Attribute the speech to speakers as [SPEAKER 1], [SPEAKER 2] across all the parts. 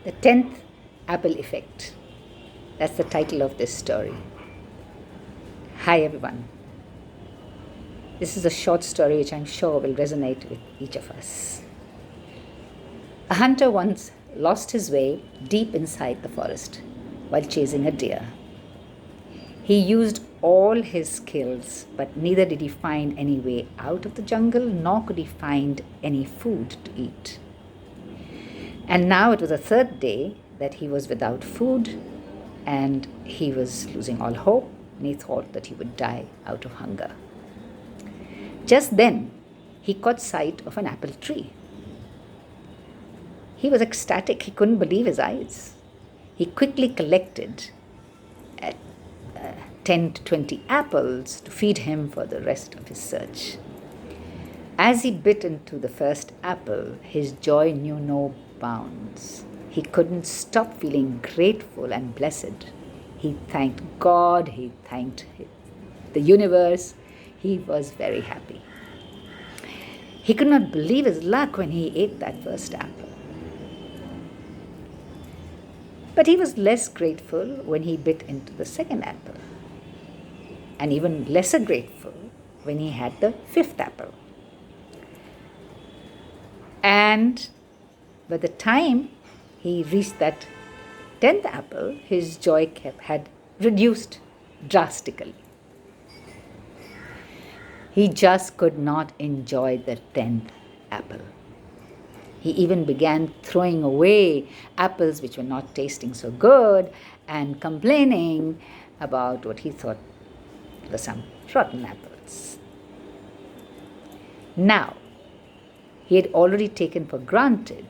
[SPEAKER 1] The 10th Apple Effect. That's the title of this story. Hi everyone. This is a short story which I'm sure will resonate with each of us. A hunter once lost his way deep inside the forest while chasing a deer. He used all his skills, but neither did he find any way out of the jungle, nor could he find any food to eat. And now it was the third day that he was without food, and he was losing all hope, and he thought that he would die out of hunger. Just then, he caught sight of an apple tree. He was ecstatic. He couldn't believe his eyes. He quickly collected 10 to 20 apples to feed him for the rest of his search. As he bit into the first apple, his joy knew no bounds. He couldn't stop feeling grateful and blessed. He thanked God, he thanked the universe. He was very happy. He could not believe his luck when he ate that first apple. But he was less grateful when he bit into the second apple, and even lesser grateful when he had the fifth apple. And by the time he reached that 10th apple, his joy had reduced drastically. He just could not enjoy the 10th apple. He even began throwing away apples which were not tasting so good and complaining about what he thought were some rotten apples. Now, he had already taken for granted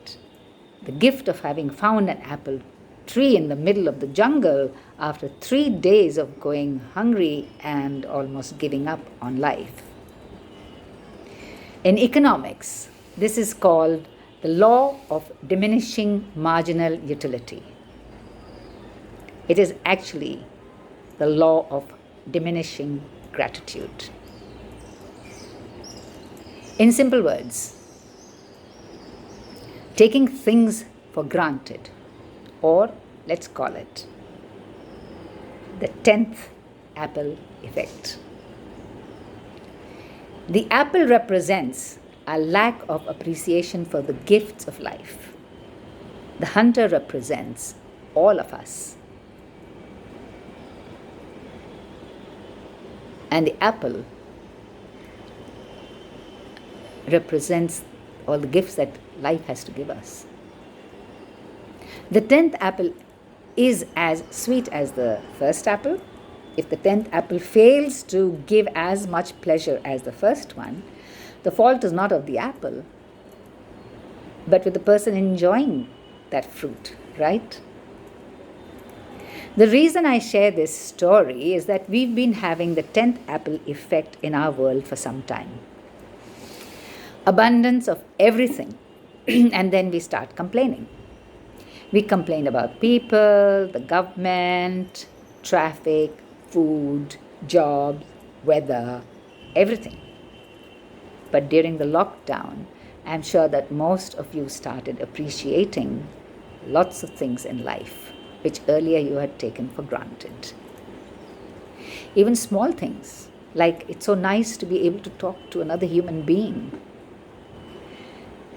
[SPEAKER 1] the gift of having found an apple tree in the middle of the jungle after 3 days of going hungry and almost giving up on life. In economics, this is called the law of diminishing marginal utility. It is actually the law of diminishing gratitude. In simple words, taking things for granted, or let's call it the 10th apple effect. The apple represents a lack of appreciation for the gifts of life. The hunter represents all of us. And the apple represents all the gifts that life has to give us. The 10th apple is as sweet as the first apple. If the 10th apple fails to give as much pleasure as the first one, the fault is not of the apple, but with the person enjoying that fruit, right? The reason I share this story is that we've been having the 10th apple effect in our world for some time. Abundance of everything, and then we start complaining. We complain about people, the government, traffic, food, jobs, weather, everything. But during the lockdown, I'm sure that most of you started appreciating lots of things in life, which earlier you had taken for granted. Even small things, like it's so nice to be able to talk to another human being.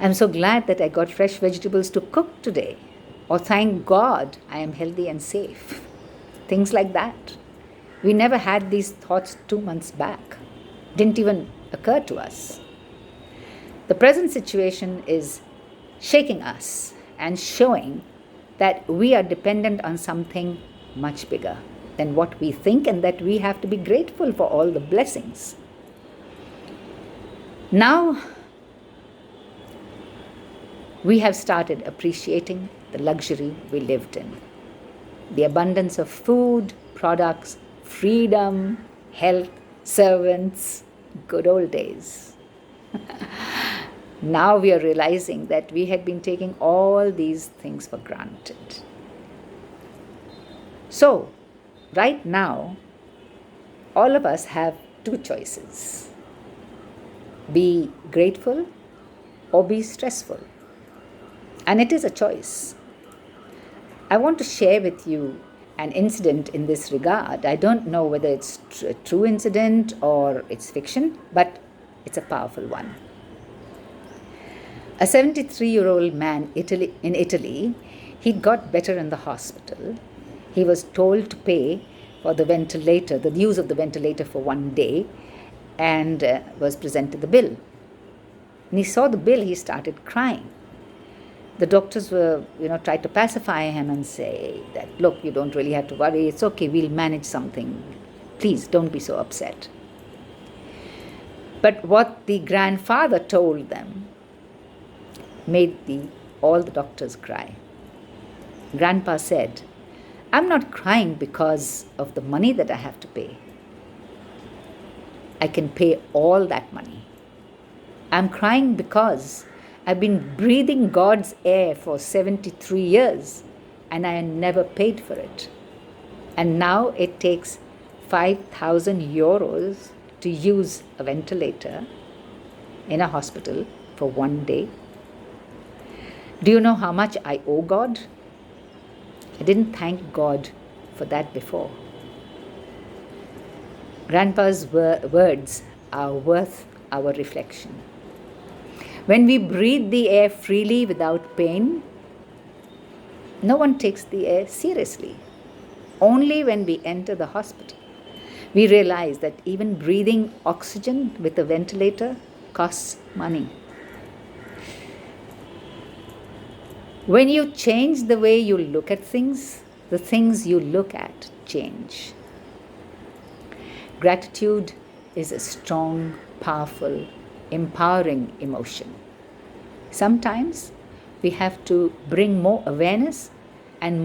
[SPEAKER 1] I'm so glad that I got fresh vegetables to cook today. Or thank God I am healthy and safe. Things like that. We never had these thoughts 2 months back. Didn't even occur to us. The present situation is shaking us and showing that we are dependent on something much bigger than what we think, and that we have to be grateful for all the blessings. Now, we have started appreciating the luxury we lived in. The abundance of food, products, freedom, health, servants, good old days. Now we are realizing that we had been taking all these things for granted. So, right now, all of us have 2 choices. Be grateful or be stressful. And it is a choice. I want to share with you an incident in this regard. I don't know whether it's a true incident or it's fiction, but it's a powerful one. A 73-year-old man in Italy, he got better in the hospital. He was told to pay for the ventilator, the use of the ventilator for 1 day, and was presented the bill. When he saw the bill, he started crying. The doctors were, tried to pacify him and say that, look, you don't really have to worry. It's okay. We'll manage something. Please don't be so upset. But what the grandfather told them made all the doctors cry. Grandpa said, I'm not crying because of the money that I have to pay. I can pay all that money. I'm crying because I've been breathing God's air for 73 years and I never paid for it. And now it takes 5,000 euros to use a ventilator in a hospital for 1 day. Do you know how much I owe God? I didn't thank God for that before. Grandpa's words are worth our reflection. When we breathe the air freely without pain, no one takes the air seriously. Only when we enter the hospital, we realize that even breathing oxygen with a ventilator costs money. When you change the way you look at things, the things you look at change. Gratitude is a strong, powerful, empowering emotion. Sometimes we have to bring more awareness and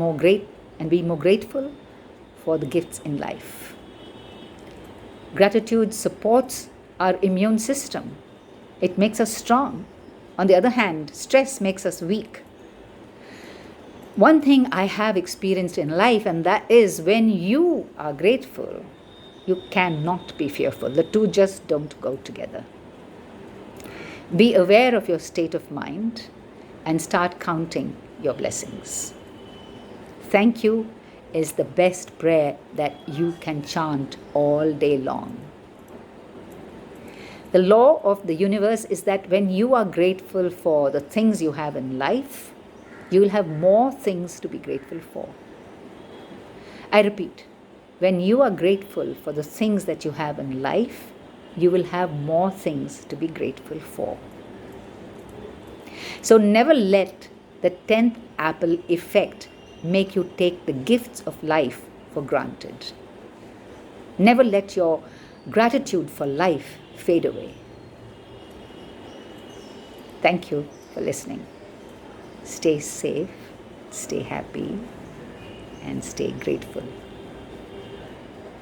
[SPEAKER 1] be more grateful for the gifts in life. Gratitude supports our immune system. It makes us strong. On the other hand, stress makes us weak. One thing I have experienced in life, and that is when you are grateful, you cannot be fearful. The two just don't go together. Be aware of your state of mind and start counting your blessings. Thank you is the best prayer that you can chant all day long. The law of the universe is that when you are grateful for the things you have in life, you will have more things to be grateful for. I repeat, when you are grateful for the things that you have in life, you will have more things to be grateful for. So never let the 10th apple effect make you take the gifts of life for granted. Never let your gratitude for life fade away. Thank you for listening. Stay safe, stay happy, and stay grateful.